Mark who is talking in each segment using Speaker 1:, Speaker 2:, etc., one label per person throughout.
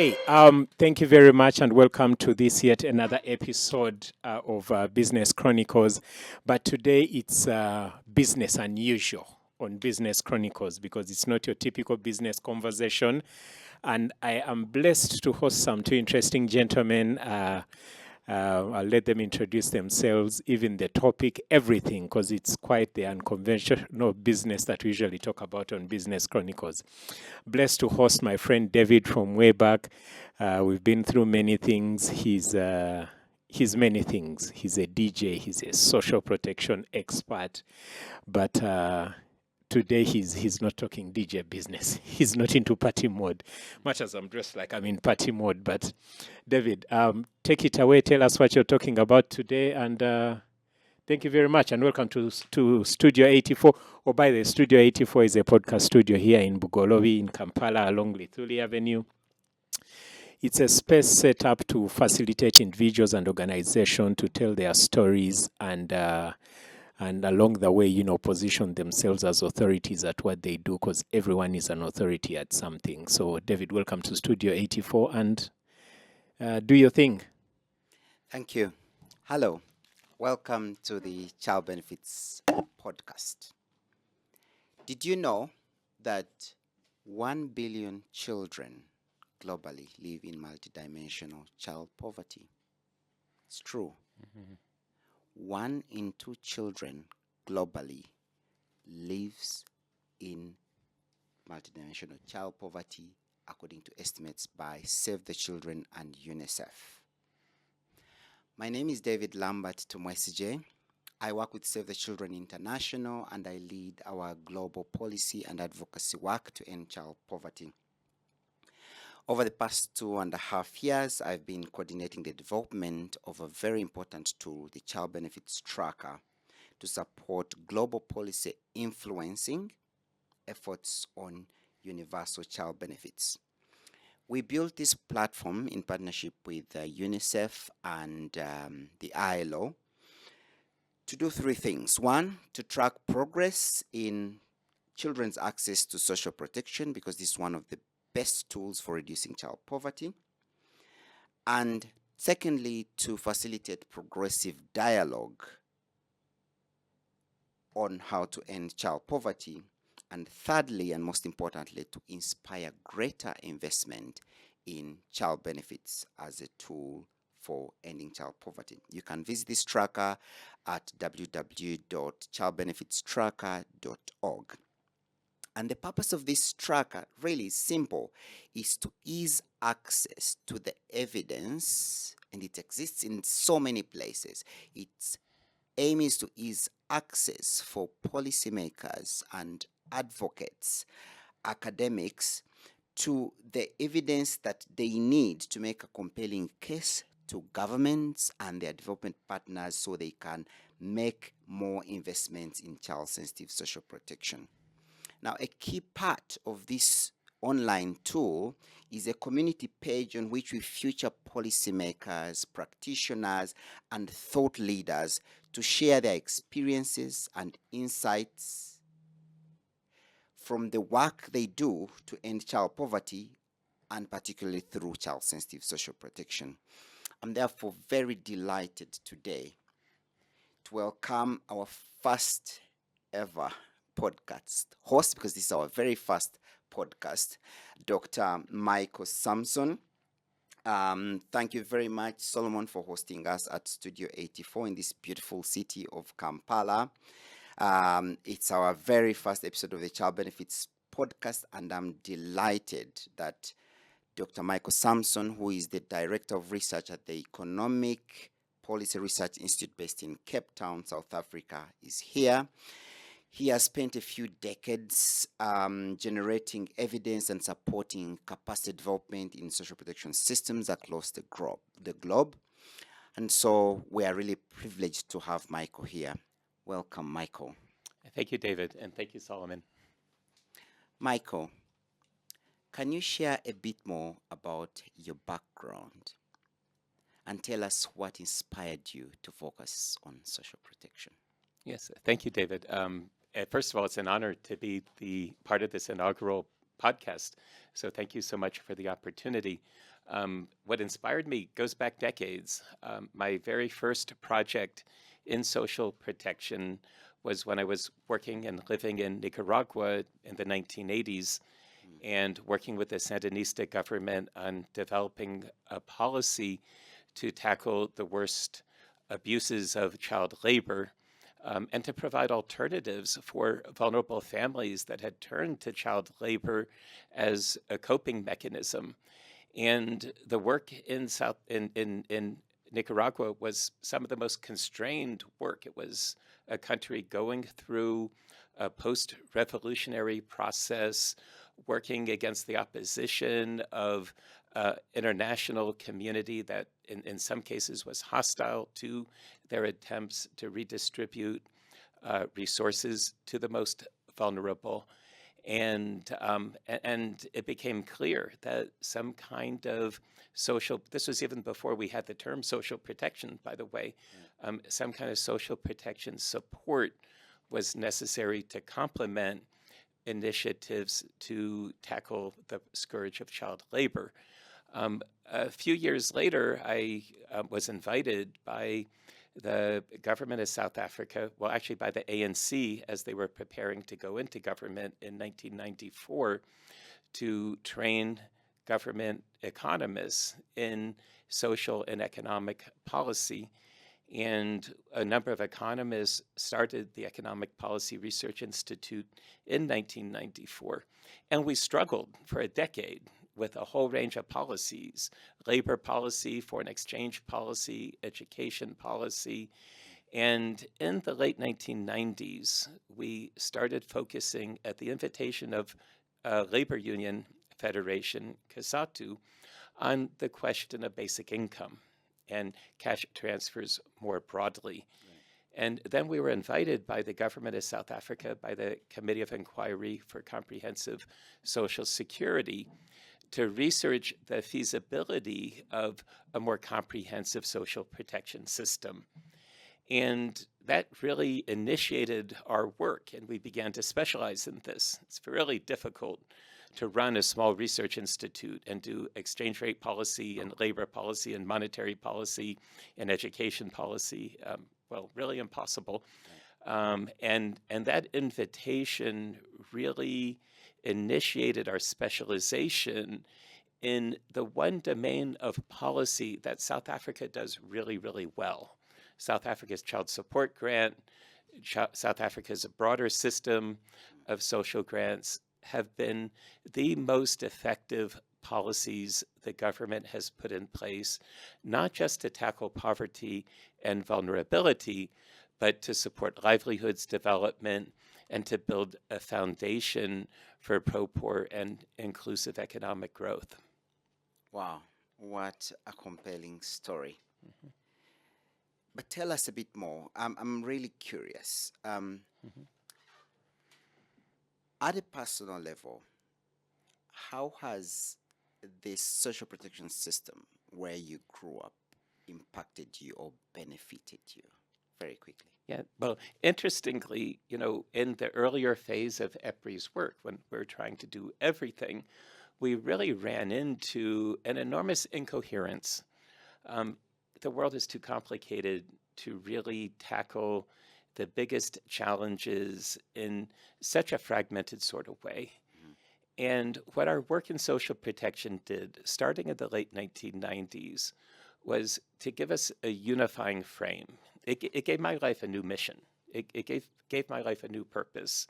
Speaker 1: Okay, thank you very much and welcome to this yet another episode of Business Chronicles. But today it's business unusual on Business Chronicles because it's not your typical business conversation. And I am blessed to host some two interesting gentlemen. I'll let them introduce themselves, even the topic, everything, because it's quite the unconventional business that we usually talk about on Business Chronicles. Blessed to host my friend David from way back. We've been through many things. He's many things. He's a DJ. He's a social protection expert. But today he's not talking DJ business. He's not into party mode, much as I'm dressed like I'm in party mode. But David, take it away. Tell us what you're talking about today. And thank you very much. And welcome to Studio 84. Oh, by the way, Studio 84 is a podcast studio here in Bugolobi in Kampala along Lithuli Avenue. It's a space set up to facilitate individuals and organizations to tell their stories and along the way, position themselves as authorities at what they do, because everyone is an authority at something. So, David, welcome to Studio 84 and do your thing.
Speaker 2: Thank you. Hello. Welcome to the Child Benefits podcast. Did you know that 1 billion children globally live in multidimensional child poverty? It's true. Mm-hmm. 1 in 2 children globally lives in multidimensional child poverty, according to estimates by Save the Children and UNICEF. My name is David Lambert Tumwesigye. I work with Save the Children International and I lead our global policy and advocacy work to end child poverty. Over the past 2.5 years, I've been coordinating the development of a very important tool, the Child Benefits Tracker, to support global policy influencing efforts on universal child benefits. We built this platform in partnership with UNICEF and the ILO to do 3 things. 1, to track progress in children's access to social protection, because this is one of the best tools for reducing child poverty. And secondly, to facilitate progressive dialogue on how to end child poverty. And thirdly, and most importantly, to inspire greater investment in child benefits as a tool for ending child poverty. You can visit this tracker at www.childbenefitstracker.org. And the purpose of this tracker really is simple, is to ease access to the evidence, and it exists in so many places. Its aim is to ease access for policymakers and advocates, academics, to the evidence that they need to make a compelling case to governments and their development partners so they can make more investments in child-sensitive social protection. Now, a key part of this online tool is a community page on which we feature policymakers, practitioners, and thought leaders to share their experiences and insights from the work they do to end child poverty, and particularly through child-sensitive social protection. I'm therefore very delighted today to welcome our first ever podcast host, because this is our very first podcast, Dr. Michael Samson. Thank you very much, Solomon, for hosting us at Studio 84 in this beautiful city of Kampala. It's our very first episode of the Child Benefits podcast, and I'm delighted that Dr. Michael Samson, who is the Director of Research at the Economic Policy Research Institute based in Cape Town, South Africa, is here. He has spent a few decades generating evidence and supporting capacity development in social protection systems across the globe. And so we are really privileged to have Michael here. Welcome, Michael.
Speaker 3: Thank you, David, and thank you, Solomon.
Speaker 2: Michael, can you share a bit more about your background and tell us what inspired you to focus on social protection?
Speaker 3: Yes, thank you, David. First of all, it's an honor to be the part of this inaugural podcast. So thank you so much for the opportunity. What inspired me goes back decades. My very first project in social protection was when I was working and living in Nicaragua in the 1980s and working with the Sandinista government on developing a policy to tackle the worst abuses of child labor, and to provide alternatives for vulnerable families that had turned to child labor as a coping mechanism. And the work in Nicaragua was some of the most constrained work. It was a country going through a post-revolutionary process, working against the opposition of international community that in some cases was hostile to their attempts to redistribute resources to the most vulnerable. And it became clear that some kind of this was even before we had the term social protection, by the way, some kind of social protection support was necessary to complement initiatives to tackle the scourge of child labor. A few years later, I was invited by the government of South Africa, well, actually by the ANC, as they were preparing to go into government in 1994, to train government economists in social and economic policy. And a number of economists started the Economic Policy Research Institute in 1994. And we struggled for a decade with a whole range of policies: labor policy, foreign exchange policy, education policy. And in the late 1990s, we started focusing at the invitation of labor union federation, COSATU, on the question of basic income and cash transfers more broadly. And then we were invited by the government of South Africa, by the Committee of Inquiry for Comprehensive Social Security, to research the feasibility of a more comprehensive social protection system. And that really initiated our work, and we began to specialize in this. It's really difficult to run a small research institute and do exchange rate policy and labor policy and monetary policy and education policy. Well, really impossible. And that invitation really initiated our specialization in the one domain of policy that South Africa does really, really well. South Africa's child support grant, South Africa's broader system of social grants have been the most effective policies the government has put in place, not just to tackle poverty and vulnerability, but to support livelihoods development and to build a foundation for pro-poor and inclusive economic growth.
Speaker 2: Wow, what a compelling story. But tell us a bit more. I'm really curious. At a personal level, how has this social protection system where you grew up impacted you or benefited you? Very quickly.
Speaker 3: Yeah, well, interestingly, in the earlier phase of EPRI's work, when we were trying to do everything, we really ran into an enormous incoherence. The world is too complicated to really tackle the biggest challenges in such a fragmented sort of way. And what our work in social protection did, starting in the late 1990s, was to give us a unifying frame. It gave my life a new mission. It gave my life a new purpose,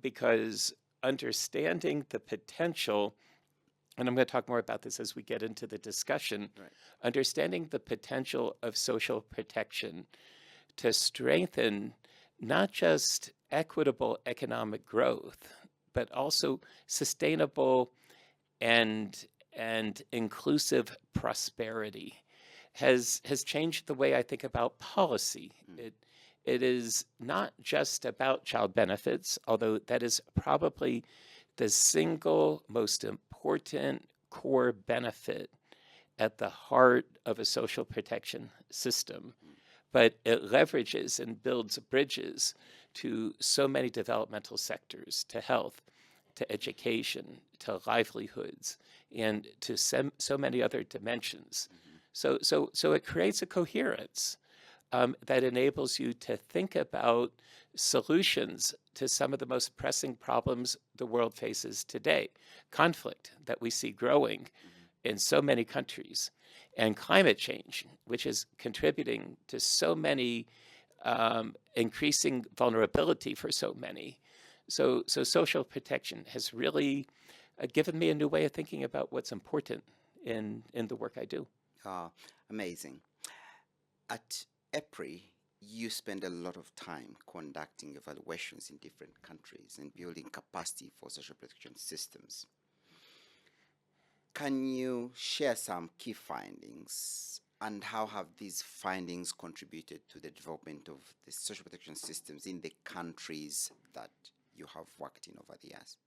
Speaker 3: because understanding the potential, and I'm going to talk more about this as we get into the discussion, understanding the potential of social protection to strengthen not just equitable economic growth, but also sustainable and inclusive prosperity has changed the way I think about policy. It is not just about child benefits, although that is probably the single most important core benefit at the heart of a social protection system. But it leverages and builds bridges to so many developmental sectors, to health, to education, to livelihoods, and to so many other dimensions. So it creates a coherence that enables you to think about solutions to some of the most pressing problems the world faces today. Conflict that we see growing in so many countries, and climate change, which is contributing to so many increasing vulnerability for so many. So social protection has really given me a new way of thinking about what's important in the work I do.
Speaker 2: Amazing. At EPRI, you spend a lot of time conducting evaluations in different countries and building capacity for social protection systems. Can you share some key findings, and how have these findings contributed to the development of the social protection systems in the countries that you have worked in over the years?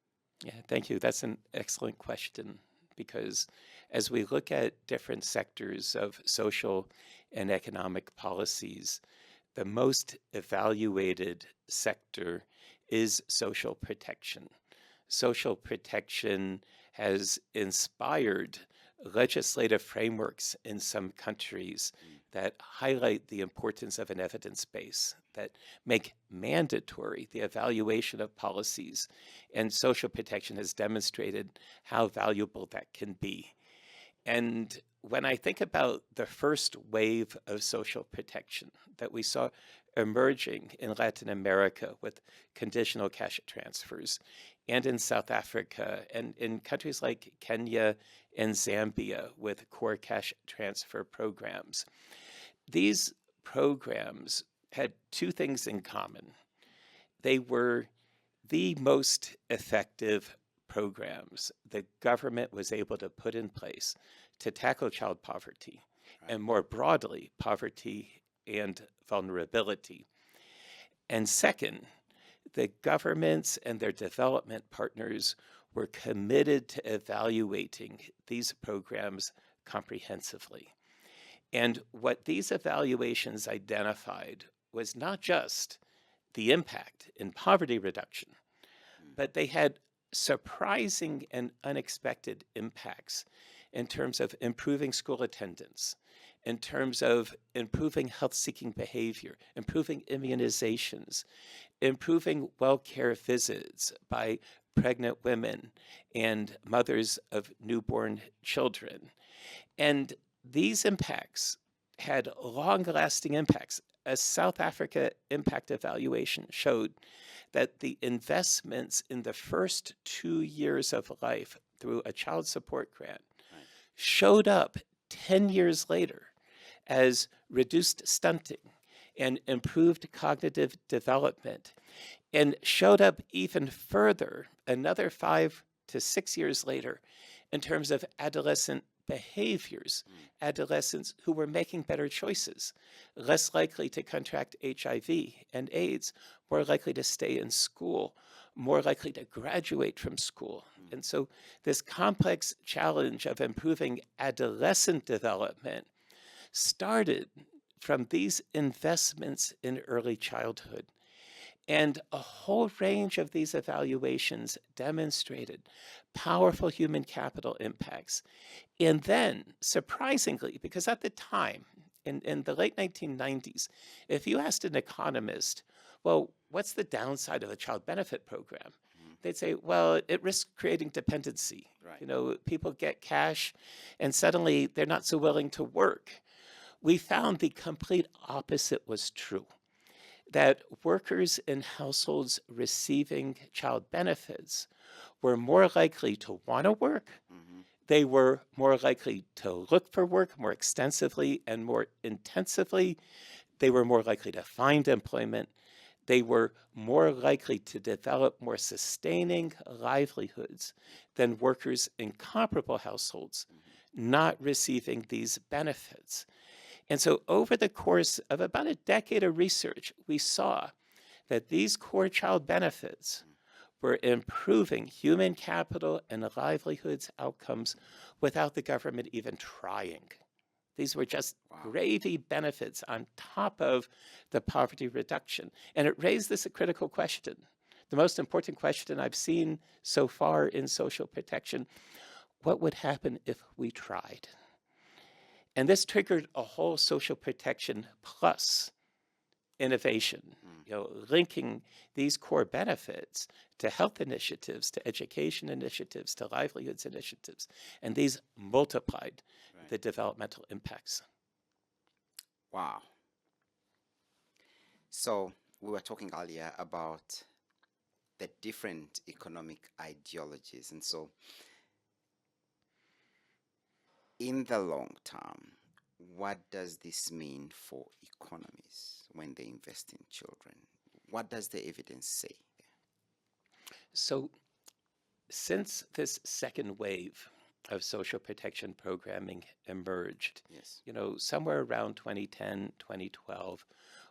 Speaker 3: Yeah, thank you. That's an excellent question, because as we look at different sectors of social and economic policies, the most evaluated sector is social protection. Social protection has inspired legislative frameworks in some countries that highlight the importance of an evidence base, that make mandatory the evaluation of policies, and social protection has demonstrated how valuable that can be. And when I think about the first wave of social protection that we saw emerging in Latin America with conditional cash transfers, and in South Africa, and in countries like Kenya and Zambia with core cash transfer programs, these programs had two things in common. They were the most effective programs the government was able to put in place to tackle child poverty, and more broadly, poverty and vulnerability. And second, the governments and their development partners were committed to evaluating these programs comprehensively. And what these evaluations identified was not just the impact in poverty reduction, but they had surprising and unexpected impacts in terms of improving school attendance, in terms of improving health-seeking behavior, improving immunizations, improving well-care visits by pregnant women and mothers of newborn children. And these impacts had long-lasting impacts. A South Africa impact evaluation showed that the investments in the first 2 years of life through a child support grant showed up 10 years later as reduced stunting and improved cognitive development, and showed up even further another 5 to 6 years later in terms of adolescent behaviors, adolescents who were making better choices, less likely to contract HIV and AIDS, more likely to stay in school, more likely to graduate from school. And so this complex challenge of improving adolescent development started from these investments in early childhood. And a whole range of these evaluations demonstrated powerful human capital impacts. And then, surprisingly, because at the time, in the late 1990s, if you asked an economist, well, what's the downside of a child benefit program? They'd say, well, it risks creating dependency.
Speaker 2: Right.
Speaker 3: You know, people get cash and suddenly they're not so willing to work. We found the complete opposite was true, that workers in households receiving child benefits were more likely to want to work. They were more likely to look for work more extensively and more intensively. They were more likely to find employment. They were more likely to develop more sustaining livelihoods than workers in comparable households not receiving these benefits. And so over the course of about a decade of research, we saw that these core child benefits were improving human capital and livelihoods outcomes without the government even trying. These were just gravy benefits on top of the poverty reduction. And it raised this critical question. the most important question I've seen so far in social protection, what would happen if we tried? And this triggered a whole social protection plus innovation, linking these core benefits to health initiatives, to education initiatives, to livelihoods initiatives. And these multiplied the developmental impacts.
Speaker 2: Wow. So we were talking earlier about the different economic ideologies. And so in the long term, what does this mean for economies when they invest in children? What does the evidence say?
Speaker 3: So since this second wave of social protection programming emerged,
Speaker 2: Yes.
Speaker 3: somewhere around 2010, 2012,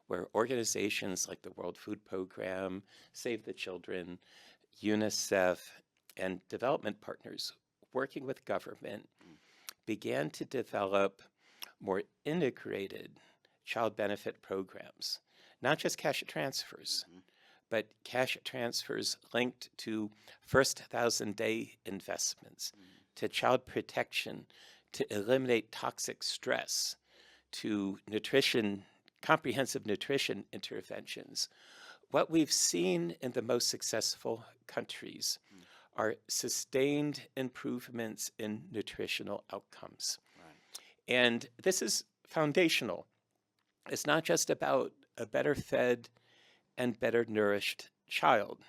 Speaker 3: where organizations like the World Food Program, Save the Children, UNICEF, and development partners working with government began to develop more integrated child benefit programs, not just cash transfers, but cash transfers linked to first 1,000-day investments, to child protection, to eliminate toxic stress, to nutrition, comprehensive nutrition interventions. What we've seen in the most successful countries are sustained improvements in nutritional outcomes. And this is foundational. It's not just about a better fed and better nourished child.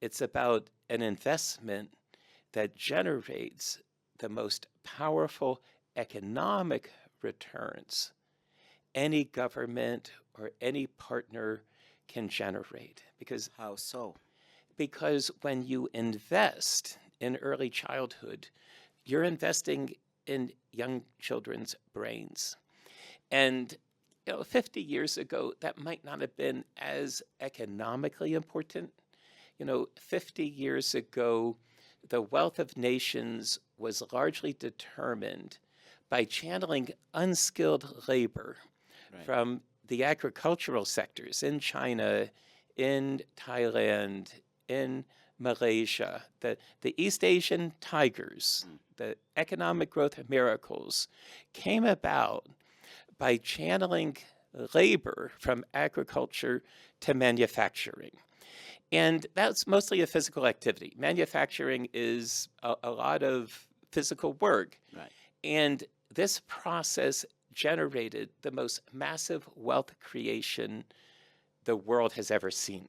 Speaker 3: It's about an investment that generates the most powerful economic returns any government or any partner can generate. Because
Speaker 2: How so?
Speaker 3: Because when you invest in early childhood, you're investing in young children's brains. And 50 years ago, that might not have been as economically important. 50 years ago, the wealth of nations was largely determined by channeling unskilled labor from the agricultural sectors in China, in Thailand, in Malaysia, the East Asian tigers, the economic growth miracles came about by channeling labor from agriculture to manufacturing. And that's mostly a physical activity. Manufacturing is a lot of physical work. And this process generated the most massive wealth creation the world has ever seen.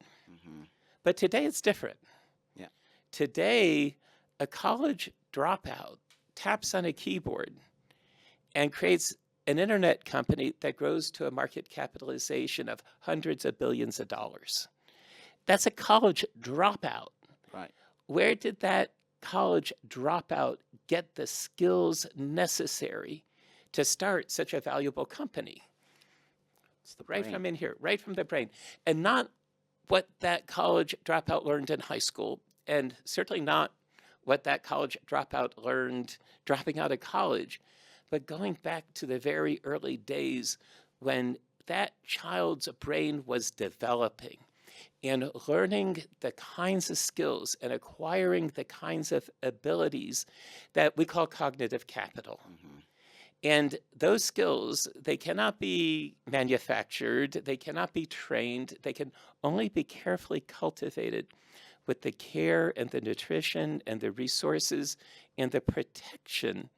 Speaker 3: But today it's different. Today, a college dropout taps on a keyboard and creates an internet company that grows to a market capitalization of hundreds of billions of dollars. That's a college dropout. Where did that college dropout get the skills necessary to start such a valuable company? Right from in here, right from the brain. And not what that college dropout learned in high school, and certainly not what that college dropout learned dropping out of college, but going back to the very early days when that child's brain was developing and learning the kinds of skills and acquiring the kinds of abilities that we call cognitive capital. And those skills, they cannot be manufactured, they cannot be trained, they can only be carefully cultivated with the care and the nutrition and the resources and the protection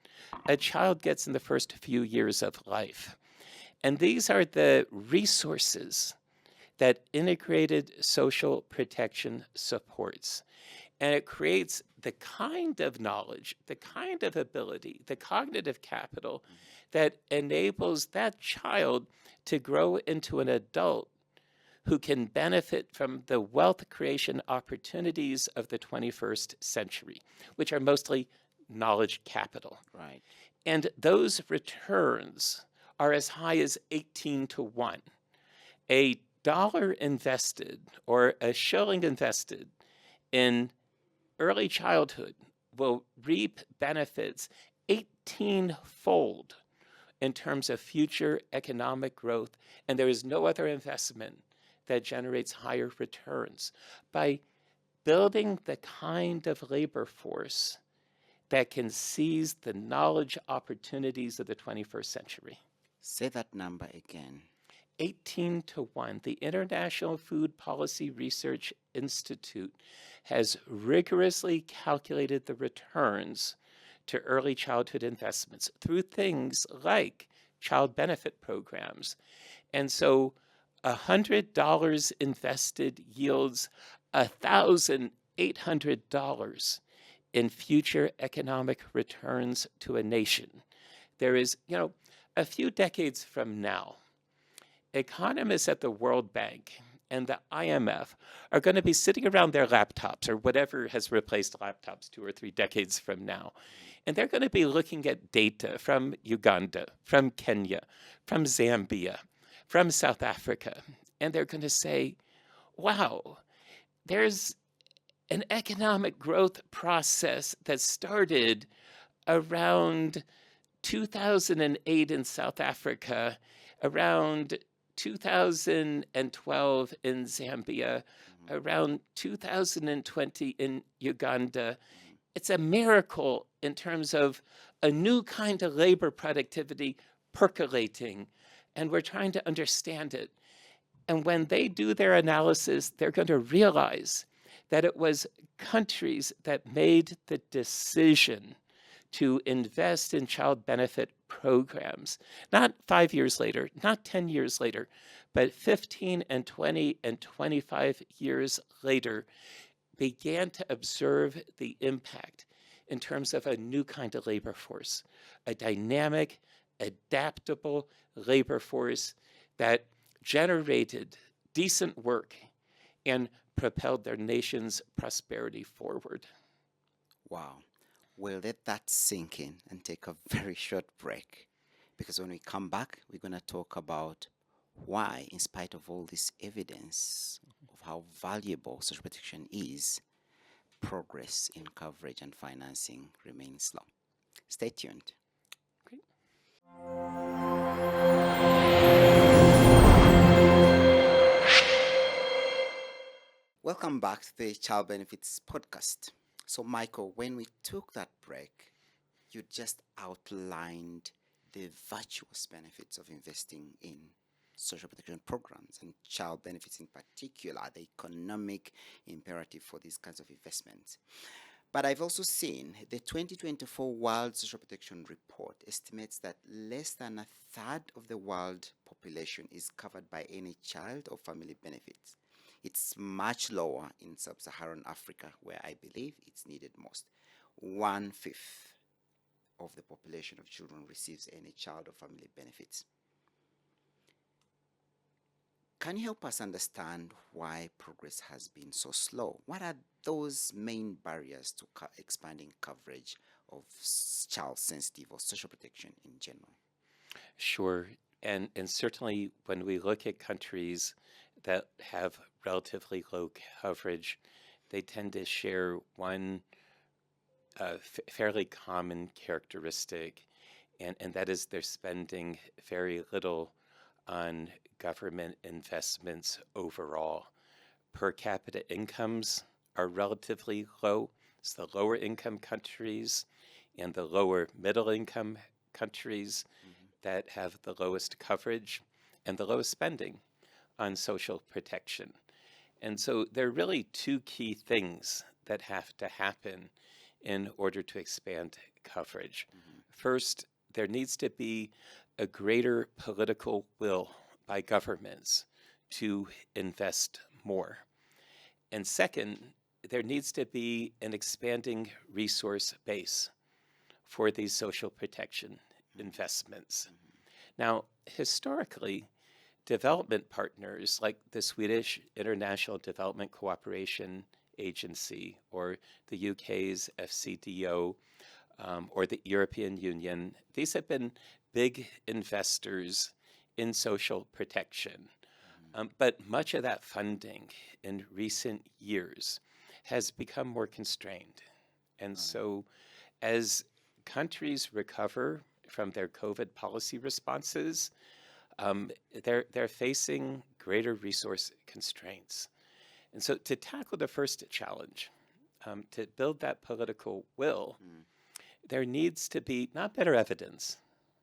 Speaker 3: a child gets in the first few years of life. And these are the resources that integrated social protection supports. And it creates the kind of knowledge, the kind of ability, the cognitive capital that enables that child to grow into an adult who can benefit from the wealth creation opportunities of the 21st century, which are mostly knowledge capital. And those returns are as high as 18 to 1. A dollar invested or a shilling invested in early childhood will reap benefits 18-fold in terms of future economic growth, and there is no other investment that generates higher returns. By building the kind of labor force that can seize the knowledge opportunities of the 21st century.
Speaker 2: Say that number again.
Speaker 3: 18 to 1. The International Food Policy Research Institute has rigorously calculated the returns to early childhood investments through things like child benefit programs. And so $100 invested yields $1,800 in future economic returns to a nation. There is, a few decades from now, economists at the World Bank and the IMF are going to be sitting around their laptops or whatever has replaced laptops 2 or 3 decades from now. And they're going to be looking at data from Uganda, from Kenya, from Zambia, from South Africa. And they're going to say, wow, there's an economic growth process that started around 2008 in South Africa, around 2012 in Zambia, around 2020 in Uganda. It's a miracle in terms of a new kind of labor productivity percolating, and we're trying to understand it. And when they do their analysis, they're going to realize that it was countries that made the decision to invest in child benefit programs, not 5 years later, not 10 years later, but 15 and 20 and 25 years later, began to observe the impact in terms of a new kind of labor force, a dynamic, adaptable labor force that generated decent work and propelled their nation's prosperity forward.
Speaker 2: Wow. We'll let that sink in and take a very short break, because when we come back, we're going to talk about why, in spite of all this evidence of how valuable social protection is, progress in coverage and financing remains slow. Stay tuned.
Speaker 3: Great.
Speaker 2: Welcome back to the Child Benefits Podcast. So, Michael, when we took that break, you just outlined the virtuous benefits of investing in social protection programs and child benefits in particular, the economic imperative for these kinds of investments. But I've also seen the 2024 World Social Protection Report estimates that less than a third of the world population is covered by any child or family benefits. It's much lower in sub-Saharan Africa, where I believe it's needed most. 1/5 of the population of children receives any child or family benefits. Can you help us understand why progress has been so slow? What are those main barriers to expanding coverage of child-sensitive or social protection in general?
Speaker 3: Sure. And certainly when we look at countries that have relatively low coverage, they tend to share one fairly common characteristic, and that is they're spending very little on government investments overall. Per capita incomes are relatively low. It's the lower income countries and the lower middle income countries that have the lowest coverage and the lowest spending on social protection. And so there are really 2 key things that have to happen in order to expand coverage. First, there needs to be a greater political will by governments to invest more. And second, there needs to be an expanding resource base for these social protection investments. Now, historically, development partners like the Swedish International Development Cooperation Agency or the UK's FCDO or the European Union, these have been big investors in social protection. But much of that funding in recent years has become more constrained. And so as countries recover from their COVID policy responses, they're facing greater resource constraints. And so to tackle the first challenge, to build that political will, there needs to be not better evidence,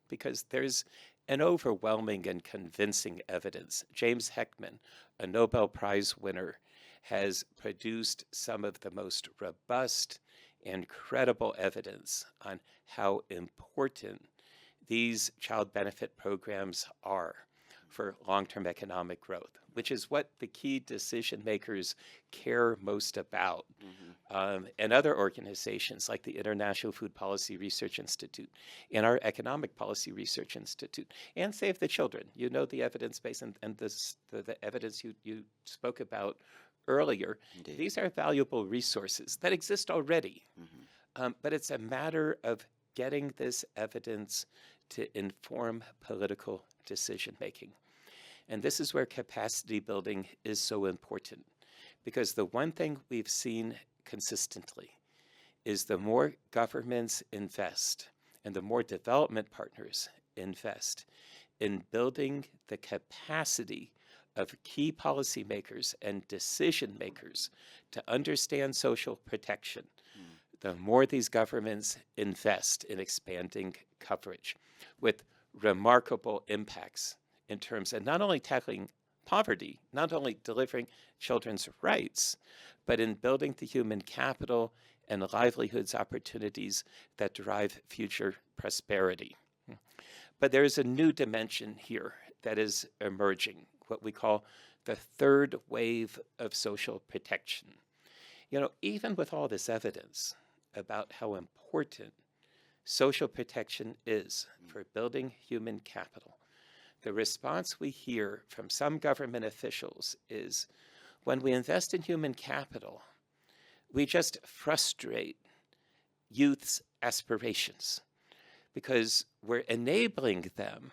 Speaker 3: because there's an overwhelming and convincing evidence. James Heckman, a Nobel Prize winner, has produced some of the most robust and credible evidence on how important these child benefit programs are for long-term economic growth, which is what the key decision makers care most about. And other organizations like the International Food Policy Research Institute and our Economic Policy Research Institute and Save the Children. You know the evidence base and the evidence you spoke about earlier.
Speaker 2: Indeed.
Speaker 3: These are valuable resources that exist already. But it's a matter of getting this evidence to inform political decision making. And this is where capacity building is so important, because the one thing we've seen consistently is the more governments invest and the more development partners invest in building the capacity of key policymakers and decision makers to understand social protection, the more these governments invest in expanding coverage with remarkable impacts in terms of not only tackling poverty, not only delivering children's rights, but in building the human capital and livelihoods opportunities that drive future prosperity. But there is a new dimension here that is emerging, what we call the third wave of social protection. You know, even with all this evidence about how important social protection is for building human capital, the response we hear from some government officials is, when we invest in human capital, we just frustrate youth's aspirations because we're enabling them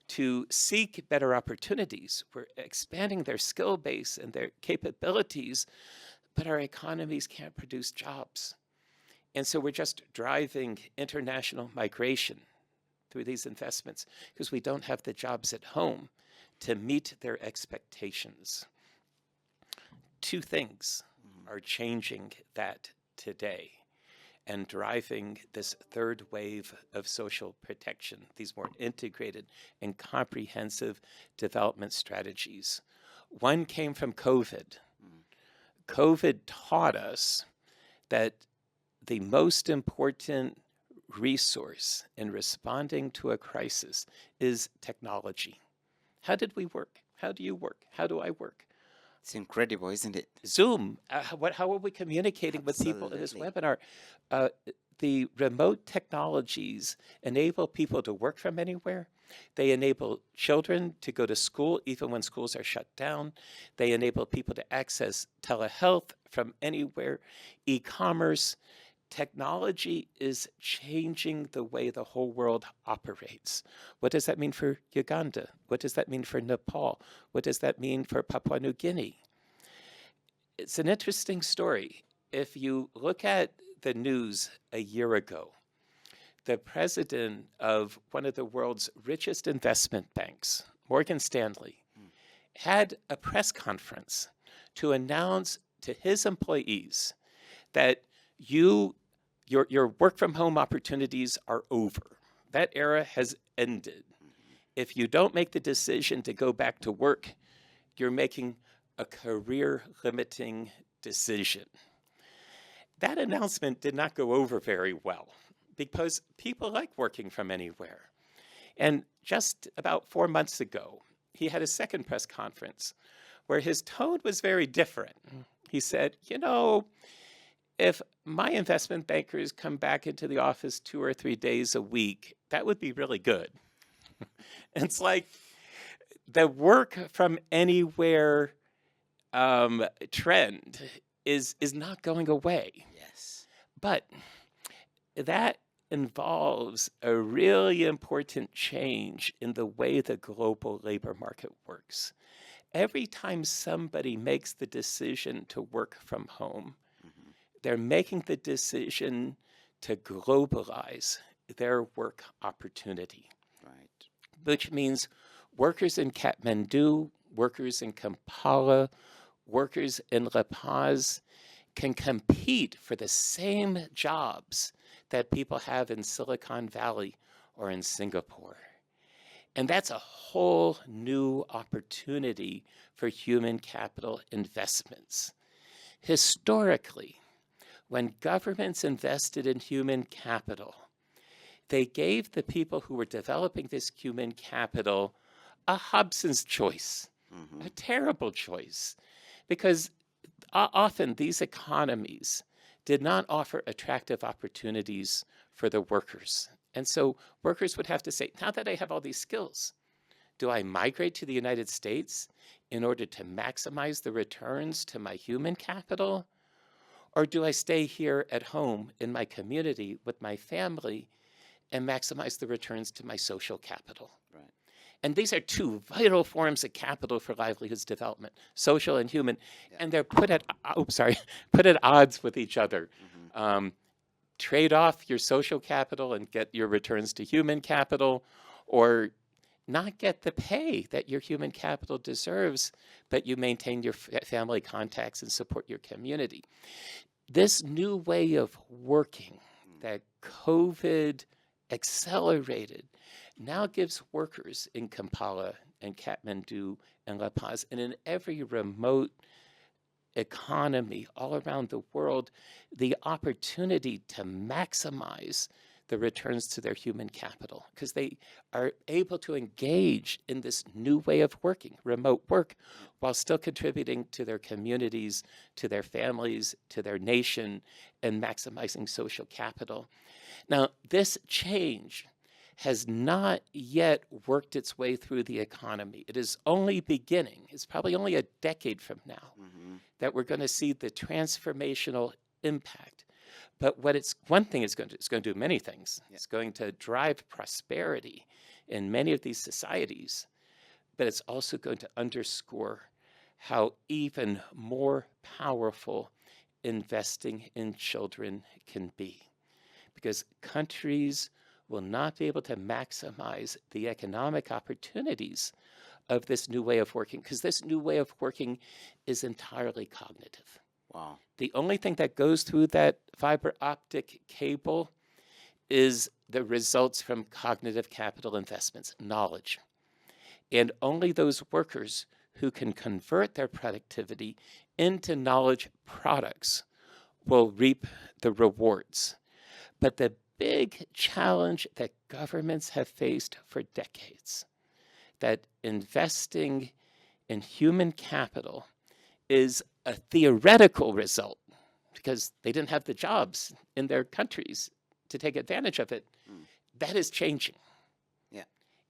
Speaker 3: to seek better opportunities. We're expanding their skill base and their capabilities, but our economies can't produce jobs. And so we're just driving international migration through these investments because we don't have the jobs at home to meet their expectations. Two things are changing that today and driving this third wave of social protection, these more integrated and comprehensive development strategies. One came from COVID. COVID taught us that the most important resource in responding to a crisis is technology. How did we work? How do you work? How do I work?
Speaker 2: It's incredible, isn't it?
Speaker 3: Zoom. How are we communicating with people in this
Speaker 2: Absolutely.
Speaker 3: webinar? The remote technologies enable people to work from anywhere. They enable children to go to school even when schools are shut down. They enable people to access telehealth from anywhere, e-commerce. Technology is changing the way the whole world operates. What does that mean for Uganda? What does that mean for Nepal? What does that mean for Papua New Guinea? It's an interesting story. If you look at the news a year ago, the president of one of the world's richest investment banks, Morgan Stanley, had a press conference to announce to his employees that your work from home opportunities are over. That era has ended. If you don't make the decision to go back to work, you're making a career limiting decision. That announcement did not go over very well because people like working from anywhere. And just about 4 months ago, he had a second press conference where his tone was very different. He said, you know, if my investment bankers come back into the office 2 or 3 days a week, that would be really good. It's like the work from anywhere trend is not going away.
Speaker 2: Yes.
Speaker 3: But that involves a really important change in the way the global labor market works. Every time somebody makes the decision to work from home, they're making the decision to globalize their work opportunity.
Speaker 2: Right.
Speaker 3: Which means workers in Kathmandu, workers in Kampala, workers in La Paz can compete for the same jobs that people have in Silicon Valley or in Singapore. And that's a whole new opportunity for human capital investments. Historically, when governments invested in human capital, they gave the people who were developing this human capital a Hobson's choice, a terrible choice, because often these economies did not offer attractive opportunities for the workers. And so workers would have to say, now that I have all these skills, do I migrate to the United States in order to maximize the returns to my human capital? Or do I stay here at home in my community with my family and maximize the returns to my social capital?
Speaker 2: Right.
Speaker 3: And these are two vital forms of capital for livelihoods development, social and human, and they're put at odds with each other. Trade off your social capital and get your returns to human capital, or not get the pay that your human capital deserves, but you maintain your family contacts and support your community. This new way of working that COVID accelerated now gives workers in Kampala and Kathmandu and La Paz and in every remote economy all around the world the opportunity to maximize the returns to their human capital, because they are able to engage in this new way of working, remote work, while still contributing to their communities, to their families, to their nation, and maximizing social capital. Now, this change has not yet worked its way through the economy. It is only beginning. It's probably only a decade from now that we're going to see the transformational impact. But one thing it's going to do many things. It's going to drive prosperity in many of these societies, but it's also going to underscore how even more powerful investing in children can be. Because countries will not be able to maximize the economic opportunities of this new way of working, because this new way of working is entirely cognitive.
Speaker 2: Wow.
Speaker 3: The only thing that goes through that fiber optic cable is the results from cognitive capital investments, knowledge. And only those workers who can convert their productivity into knowledge products will reap the rewards. But the big challenge that governments have faced for decades, that investing in human capital is a theoretical result because they didn't have the jobs in their countries to take advantage of it. That is changing.
Speaker 2: Yeah.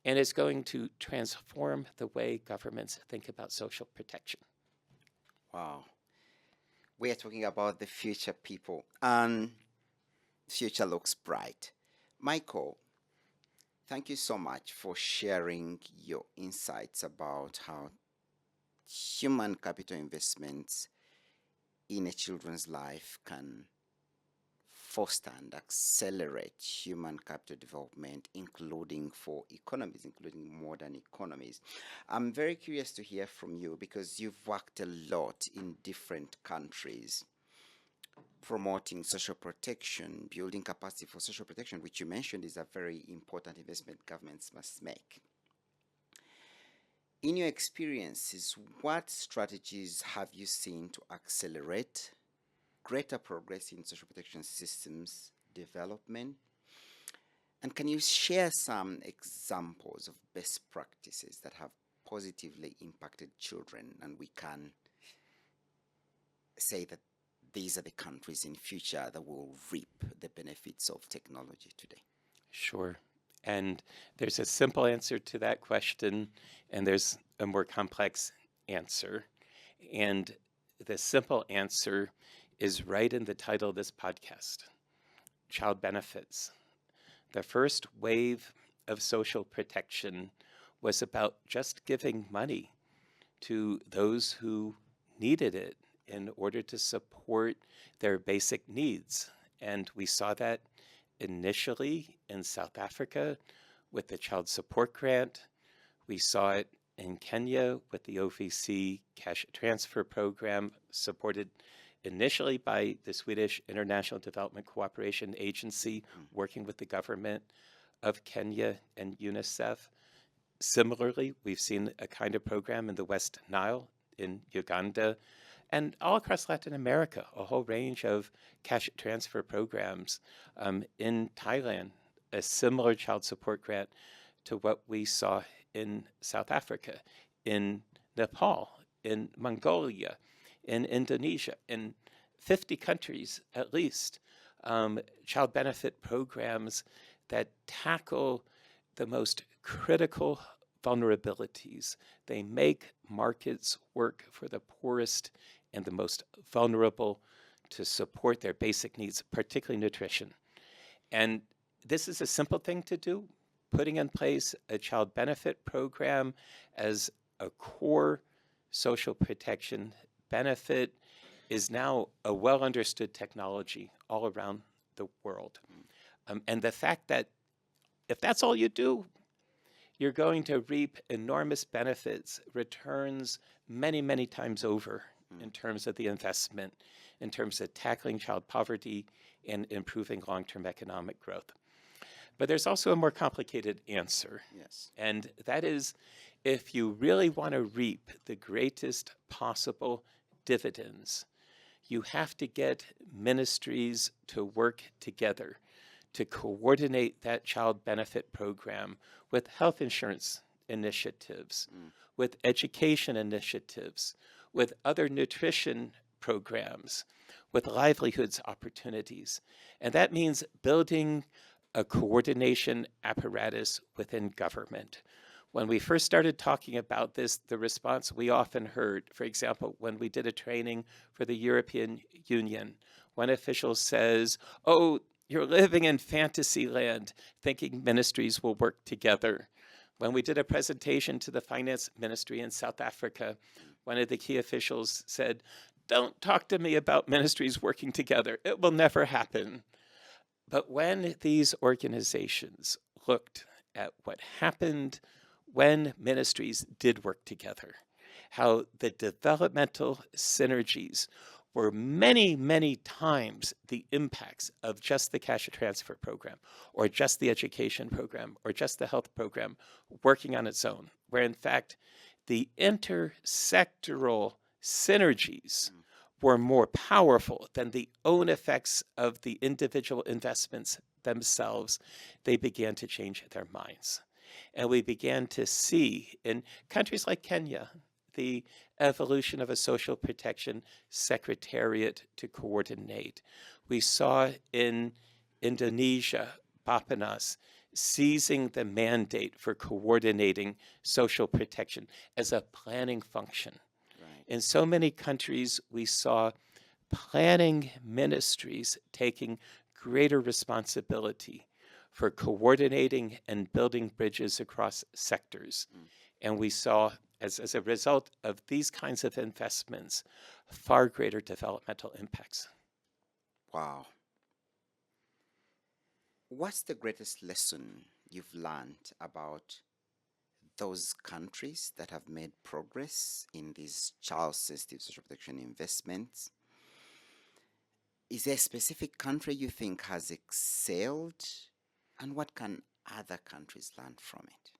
Speaker 3: And it's going to transform the way governments think about social protection.
Speaker 2: Wow. We are talking about the future, people, and future looks bright. Michael, thank you so much for sharing your insights about how human capital investments in a children's life can foster and accelerate human capital development, including for economies, including modern economies. I'm very curious to hear from you because you've worked a lot in different countries promoting social protection, building capacity for social protection, which you mentioned is a very important investment governments must make. In your experiences, what strategies have you seen to accelerate greater progress in social protection systems development? And can you share some examples of best practices that have positively impacted children, and we can say that these are the countries in future that will reap the benefits of technology today?
Speaker 3: Sure. And there's a simple answer to that question, and there's a more complex answer. And the simple answer is right in the title of this podcast, child benefits. The first wave of social protection was about just giving money to those who needed it in order to support their basic needs. And we saw that initially in South Africa with the Child Support Grant. We saw it in Kenya with the OVC cash transfer program, supported initially by the Swedish International Development Cooperation Agency, working with the government of Kenya and UNICEF. Similarly, we've seen a kind of program in the West Nile, in Uganda, and all across Latin America, a whole range of cash transfer programs. In Thailand, a similar child support grant to what we saw in South Africa, in Nepal, in Mongolia, in Indonesia, in 50 countries at least, child benefit programs that tackle the most critical vulnerabilities. They make markets work for the poorest and the most vulnerable to support their basic needs, particularly nutrition. And this is a simple thing to do. Putting in place a child benefit program as a core social protection benefit is now a well understood technology all around the world. And the fact that if that's all you do, you're going to reap enormous benefits, returns many, many times over in terms of the investment, in terms of tackling child poverty and improving long-term economic growth. But there's also a more complicated answer.
Speaker 2: Yes.
Speaker 3: And that is, if you really want to reap the greatest possible dividends, you have to get ministries to work together to coordinate that child benefit program with health insurance initiatives, with education initiatives, with other nutrition programs, with livelihoods opportunities. And that means building a coordination apparatus within government. When we first started talking about this, the response we often heard, for example, when we did a training for the European Union, one official says, "Oh, you're living in fantasy land, thinking ministries will work together." When we did a presentation to the finance ministry in South Africa, one of the key officials said, "Don't talk to me about ministries working together. It will never happen." But when these organizations looked at what happened when ministries did work together, how the developmental synergies were many, many times the impacts of just the cash transfer program, or just the education program, or just the health program working on its own, where in fact the intersectoral synergies were more powerful than the own effects of the individual investments themselves, they began to change their minds. And we began to see in countries like Kenya, the evolution of a social protection secretariat to coordinate. We saw in Indonesia, Bapenas, seizing the mandate for coordinating social protection as a planning function. In so many countries, we saw planning ministries taking greater responsibility for coordinating and building bridges across sectors. And we saw, as a result of these kinds of investments, far greater developmental impacts.
Speaker 2: Wow. What's the greatest lesson you've learned about those countries that have made progress in these child-sensitive social protection investments? Is there a specific country you think has excelled, and what can other countries learn from it?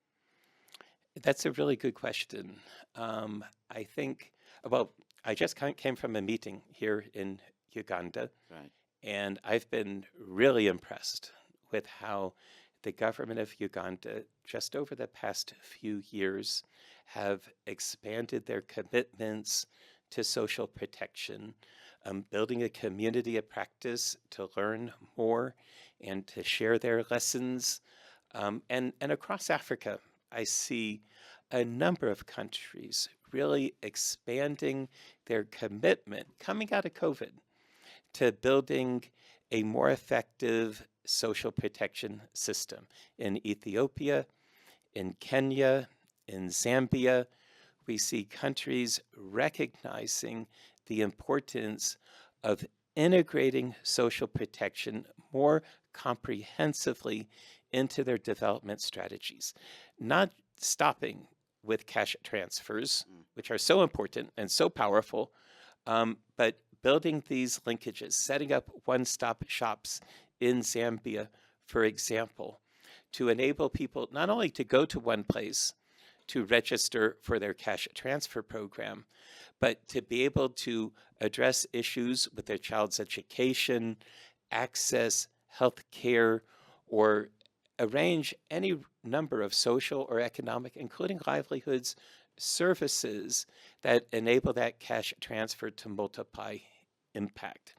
Speaker 3: That's a really good question. I think, well, I just came from a meeting here in Uganda,
Speaker 2: Right.
Speaker 3: and I've been really impressed with how the government of Uganda, just over the past few years, have expanded their commitments to social protection, building a community of practice to learn more and to share their lessons. And across Africa, I see a number of countries really expanding their commitment coming out of COVID to building a more effective social protection system. In Ethiopia, in Kenya, in Zambia, we see countries recognizing the importance of integrating social protection more comprehensively into their development strategies, not stopping with cash transfers, which are so important and so powerful, but building these linkages, setting up one-stop shops in Zambia, for example, to enable people not only to go to one place to register for their cash transfer program, but to be able to address issues with their child's education, access, health care, or arrange any number of social or economic, including livelihoods, services that enable that cash transfer to multiply impact.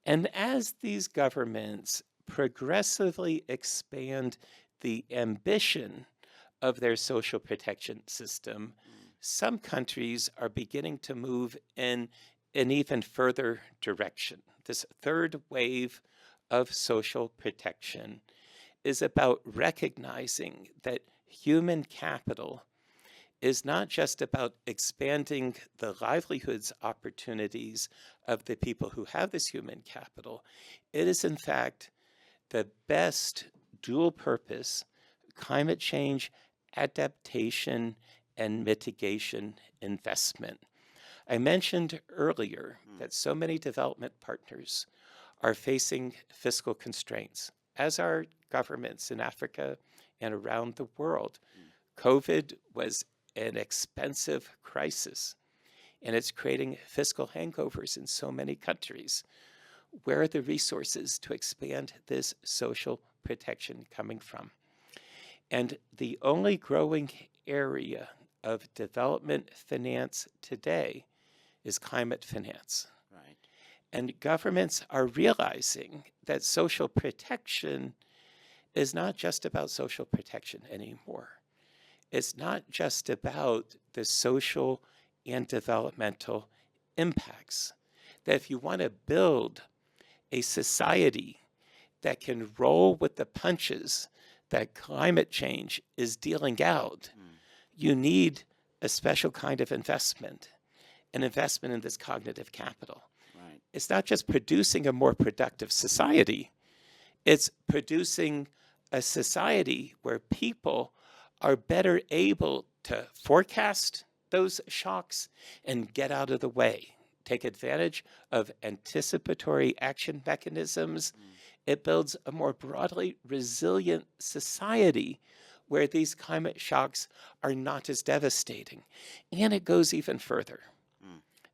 Speaker 3: And as these governments progressively expand the ambition of their social protection system, some countries are beginning to move in an even further direction. This third wave of social protection is about recognizing that human capital is not just about expanding the livelihoods opportunities of the people who have this human capital. It is, in fact, the best dual purpose climate change adaptation and mitigation investment. I mentioned earlier that so many development partners are facing fiscal constraints, as are governments in Africa and around the world. COVID was an expensive crisis, and it's creating fiscal hangovers in so many countries. Where are the resources to expand this social protection coming from? And the only growing area of development finance today is climate finance.
Speaker 2: Right.
Speaker 3: And governments are realizing that social protection is not just about social protection anymore. It's not just about the social and developmental impacts. That if you want to build a society that can roll with the punches that climate change is dealing out, you need a special kind of investment, an investment in this cognitive capital.
Speaker 2: Right.
Speaker 3: It's not just producing a more productive society, it's producing a society where people are better able to forecast those shocks and get out of the way, take advantage of anticipatory action mechanisms. It builds a more broadly resilient society where these climate shocks are not as devastating. And it goes even further,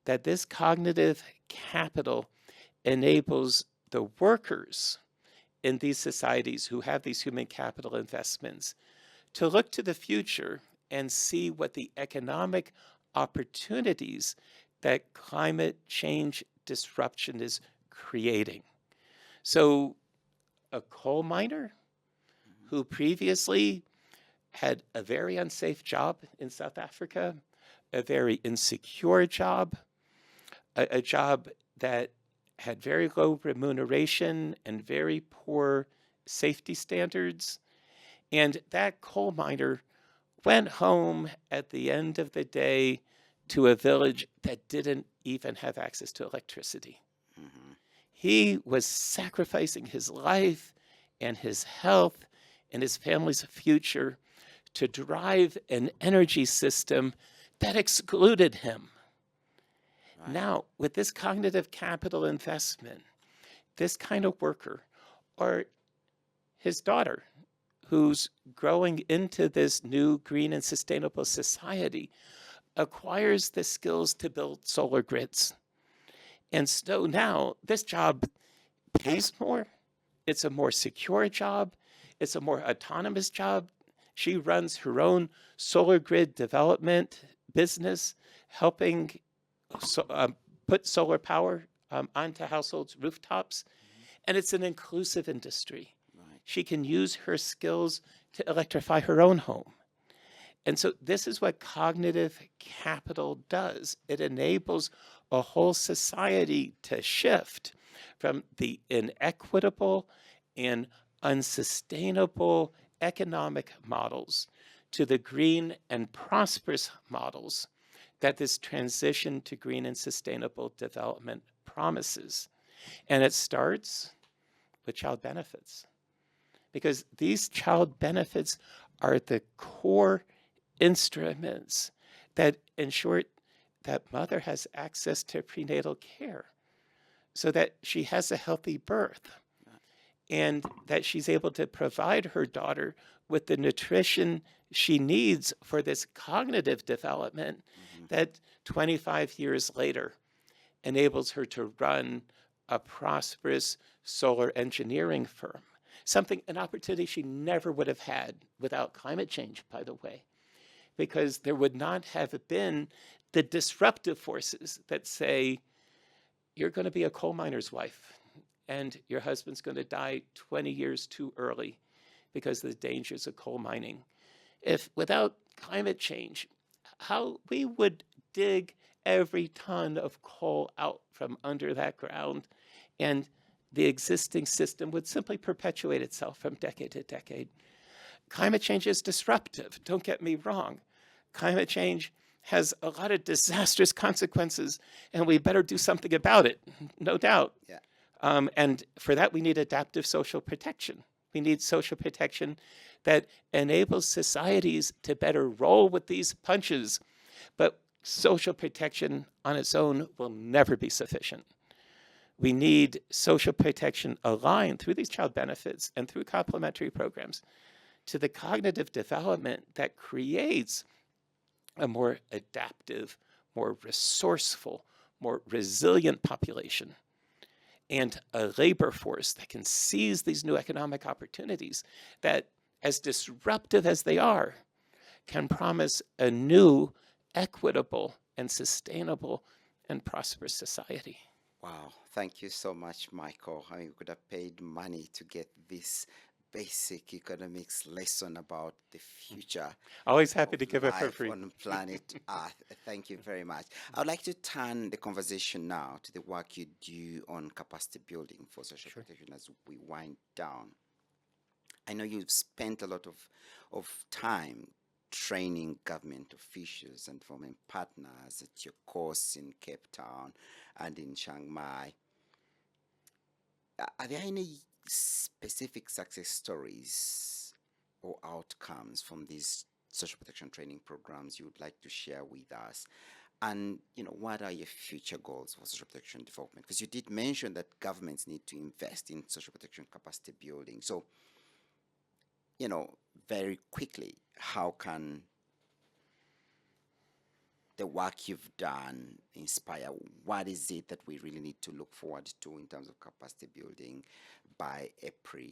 Speaker 3: that this cognitive capital enables the workers in these societies who have these human capital investments to look to the future and see what the economic opportunities that climate change disruption is creating. So a coal miner who previously had a very unsafe job in South Africa, a very insecure job, a job that had very low remuneration and very poor safety standards. And that coal miner went home at the end of the day to a village that didn't even have access to electricity. He was sacrificing his life and his health and his family's future to drive an energy system that excluded him.
Speaker 2: Right.
Speaker 3: Now, with this cognitive capital investment, this kind of worker, or his daughter, who's growing into this new green and sustainable society, acquires the skills to build solar grids. And so now this job pays more. It's a more secure job. It's a more autonomous job. She runs her own solar grid development business, helping put solar power onto households' rooftops. And it's an inclusive industry.
Speaker 2: Right.
Speaker 3: She can use her skills to electrify her own home. And so this is what cognitive capital does. It enables a whole society to shift from the inequitable and unsustainable economic models to the green and prosperous models that this transition to green and sustainable development promises. And it starts with child benefits, because these child benefits are the core instruments that ensure that mother has access to prenatal care so that she has a healthy birth and that she's able to provide her daughter with the nutrition she needs for this cognitive development that 25 years later enables her to run a prosperous solar engineering firm. An opportunity she never would have had without climate change, by the way, because there would not have been the disruptive forces that say, you're going to be a coal miner's wife and your husband's going to die 20 years too early because of the dangers of coal mining. If without climate change, how we would dig every ton of coal out from under that ground, and the existing system would simply perpetuate itself from decade to decade. Climate change is disruptive, don't get me wrong. Climate change has a lot of disastrous consequences, and we better do something about it, no doubt.
Speaker 2: Yeah.
Speaker 3: And for that, we need adaptive social protection. We need social protection that enables societies to better roll with these punches. But social protection on its own will never be sufficient. We need social protection aligned through these child benefits and through complementary programs to the cognitive development that creates a more adaptive, more resourceful, more resilient population, and a labor force that can seize these new economic opportunities that, as disruptive as they are, can promise a new, equitable, and sustainable and prosperous society.
Speaker 2: Wow, thank you so much, Michael. I mean, we could have paid money to get this basic economics lesson about the future.
Speaker 3: Always happy to
Speaker 2: of
Speaker 3: give it for
Speaker 2: life
Speaker 3: free.
Speaker 2: on planet Earth. Thank you very much. I would like to turn the conversation now to the work you do on capacity building for social protection as we wind down. I know you've spent a lot of time training government officials and forming partners at your course in Cape Town and in Chiang Mai. Are there any specific success stories or outcomes from these social protection training programs you would like to share with us? And, what are your future goals for social protection development? Because you did mention that governments need to invest in social protection capacity building. So, very quickly, how can the work you've done inspire? What is it that we really need to look forward to in terms of capacity building by April?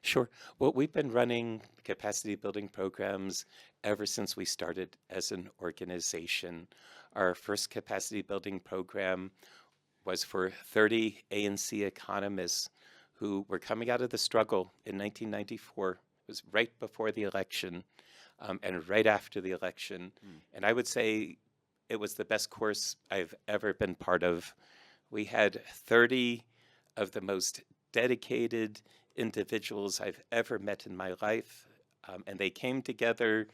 Speaker 3: Sure. Well, we've been running capacity building programs ever since we started as an organization. Our first capacity building program was for 30 ANC economists who were coming out of the struggle in 1994. It was right before the election and right after the election. And I would say it was the best course I've ever been part of. We had 30 of the most dedicated individuals I've ever met in my life. And they came together,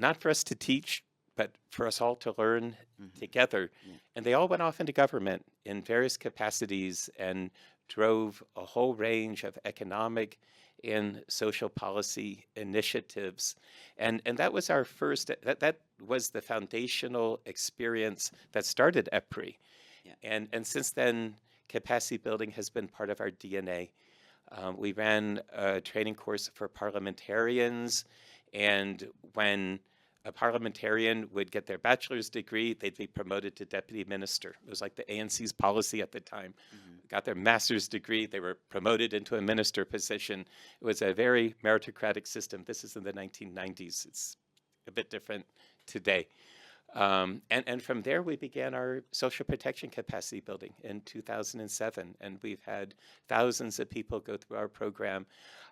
Speaker 3: not for us to teach, but for us all to learn together. And they all went off into government in various capacities and drove a whole range of economic and social policy initiatives. And that was our first, that was the foundational experience that started EPRI. And since then, capacity building has been part of our DNA. We ran a training course for parliamentarians, and when a parliamentarian would get their bachelor's degree, they'd be promoted to deputy minister. It was like the ANC's policy at the time. Got their master's degree, they were promoted into a minister position. It was a very meritocratic system. This is in the 1990s. It's a bit different today. And from there, we began our social protection capacity building in 2007, and we've had thousands of people go through our program.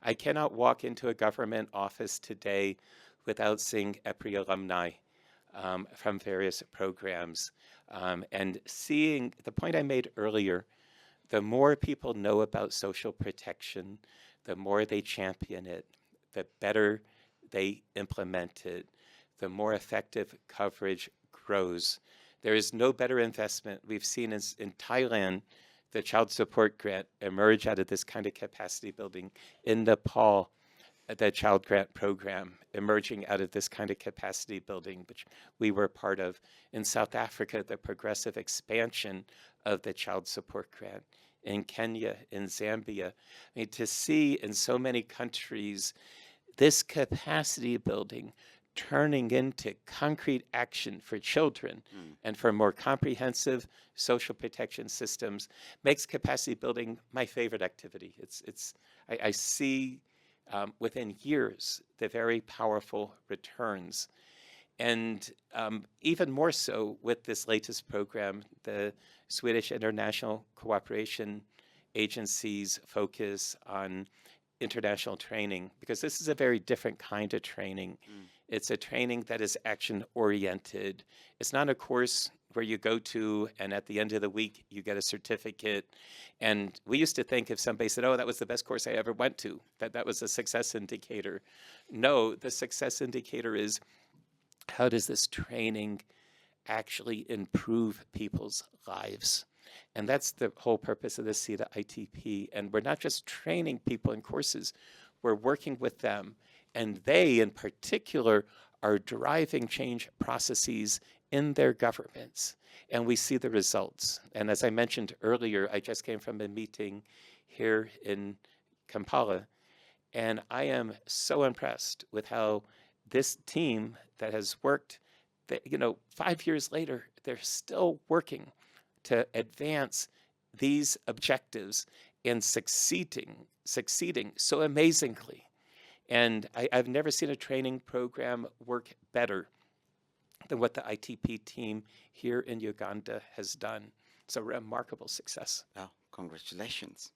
Speaker 3: I cannot walk into a government office today without seeing EPRI alumni from various programs and seeing the point I made earlier. The more people know about social protection, the more they champion it, the better they implement it, the more effective coverage grows. There is no better investment. We've seen in Thailand, the child support grant emerge out of this kind of capacity building. In Nepal, the child grant program emerging out of this kind of capacity building, which we were part of. In South Africa, the progressive expansion of the child support grant. In Kenya, in Zambia. I mean, to see in so many countries this capacity building turning into concrete action for children and for more comprehensive social protection systems makes capacity building my favorite activity. I see within years the very powerful returns. And even more so with this latest program, the Swedish International Cooperation Agency's focus on international training, because this is a very different kind of training. It's a training that is action-oriented. It's not a course where you go to and at the end of the week you get a certificate. And we used to think if somebody said, oh, that was the best course I ever went to, that was a success indicator. No, the success indicator is, how does this training actually improve people's lives? And that's the whole purpose of the CETA ITP. And we're not just training people in courses, we're working with them. And they, in particular, are driving change processes in their governments. And we see the results. And as I mentioned earlier, I just came from a meeting here in Kampala. And I am so impressed with how this team that has worked, 5 years later, they're still working to advance these objectives and succeeding so amazingly. And I've never seen a training program work better than what the ITP team here in Uganda has done. It's a remarkable success.
Speaker 2: Oh, congratulations.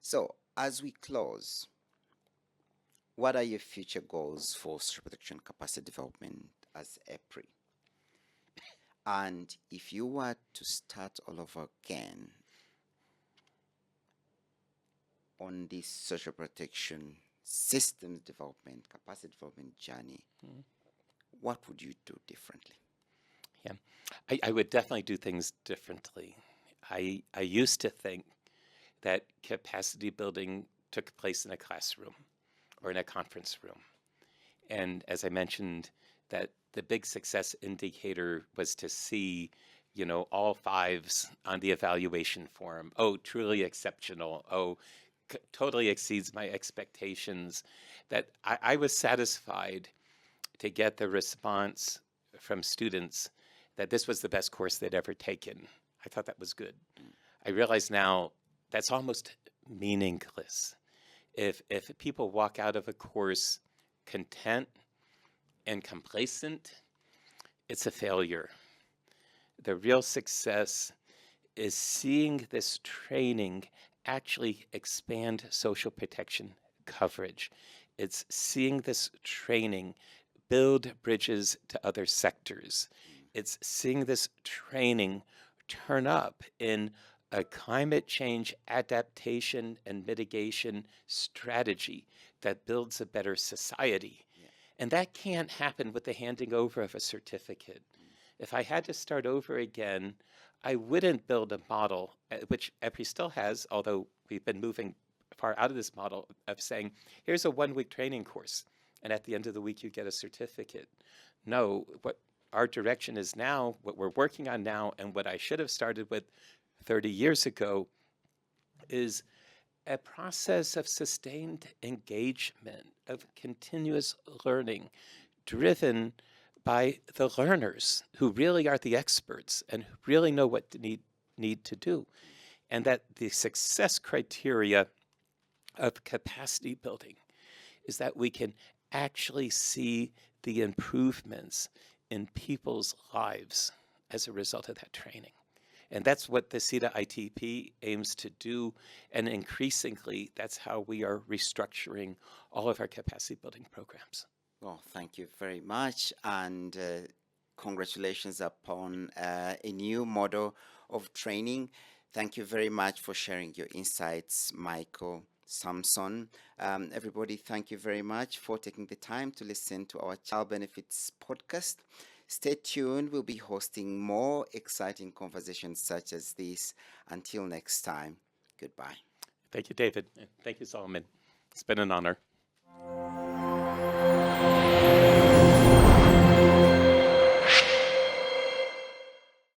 Speaker 2: So, as we close, what are your future goals for social protection capacity development as EPRI? And if you were to start all over again on this social protection systems development, capacity development journey, what would you do differently?
Speaker 3: Yeah, I would definitely do things differently. I used to think that capacity building took place in a classroom or in a conference room. And as I mentioned, that the big success indicator was to see, all fives on the evaluation form. Oh, truly exceptional. Oh, totally exceeds my expectations. That I was satisfied to get the response from students that this was the best course they'd ever taken. I thought that was good. I realize now that's almost meaningless. If people walk out of a course content and complacent, it's a failure. The real success is seeing this training actually expand social protection coverage. It's seeing this training build bridges to other sectors. It's seeing this training turn up in a climate change adaptation and mitigation strategy that builds a better society. And that can't happen with the handing over of a certificate. If I had to start over again, I wouldn't build a model, which EPRI still has, although we've been moving far out of this model of saying, here's a one-week training course, and at the end of the week you get a certificate. No, what our direction is now, what we're working on now, and what I should have started with 30 years ago is a process of sustained engagement, of continuous learning, driven by the learners who really are the experts and who really know what they need to do. And that the success criteria of capacity building is that we can actually see the improvements in people's lives as a result of that training. And that's what the CETA ITP aims to do. And increasingly, that's how we are restructuring all of our capacity building programs.
Speaker 2: Well, thank you very much. And congratulations upon a new model of training. Thank you very much for sharing your insights, Michael, Samson. Everybody, thank you very much for taking the time to listen to our Child Benefits podcast. Stay tuned. We'll be hosting more exciting conversations such as this. Until next time, goodbye.
Speaker 3: Thank you, David. Thank you, Solomon. It's been an honor.